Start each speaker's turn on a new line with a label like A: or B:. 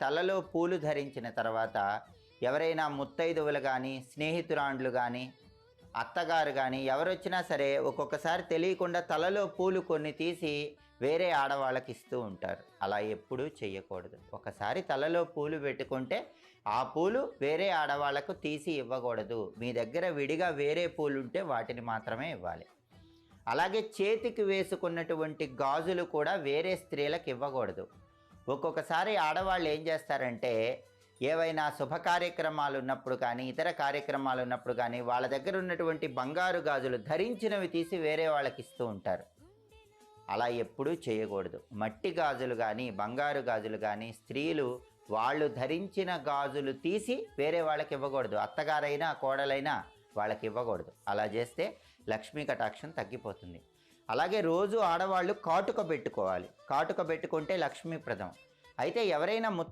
A: తలలో పూలు ధరించిన తర్వాత ఎవరైనా ముత్తైదువులు కానీ, స్నేహితురాండ్లు కానీ, అత్తగారు కానీ ఎవరొచ్చినా సరే ఒక్కొక్కసారి తెలియకుండా తలలో పూలు కొన్ని తీసి వేరే ఆడవాళ్ళకి ఇస్తూ ఉంటారు. అలా ఎప్పుడూ చేయకూడదు. ఒకసారి తలలో పూలు పెట్టుకుంటే ఆ పూలు వేరే ఆడవాళ్లకు తీసి ఇవ్వకూడదు. మీ దగ్గర విడిగా వేరే పూలు ఉంటే వాటిని మాత్రమే ఇవ్వాలి. అలాగే చేతికి వేసుకున్నటువంటి గాజులు కూడా వేరే స్త్రీలకు ఇవ్వకూడదు. ఒక్కొక్కసారి ఆడవాళ్ళు ఏం చేస్తారంటే ఏవైనా శుభ కార్యక్రమాలు ఉన్నప్పుడు కానీ, ఇతర కార్యక్రమాలు ఉన్నప్పుడు కానీ వాళ్ళ దగ్గర ఉన్నటువంటి బంగారు గాజులు ధరించినవి తీసి వేరే వాళ్ళకి ఇస్తూ ఉంటారు. అలా ఎప్పుడూ చేయకూడదు. మట్టి గాజులు కానీ, బంగారు గాజులు కానీ స్త్రీలు వాళ్ళు ధరించిన గాజులు తీసి వేరే వాళ్ళకి ఇవ్వకూడదు. అత్తగారైనా కోడలైనా వాళ్ళకి ఇవ్వకూడదు. అలా చేస్తే లక్ష్మీ కటాక్షం తగ్గిపోతుంది. అలాగే రోజు ఆడవాళ్ళు కాటుక పెట్టుకోవాలి. కాటుక పెట్టుకుంటే లక్ష్మీప్రదం. అయితే ఎవరైనా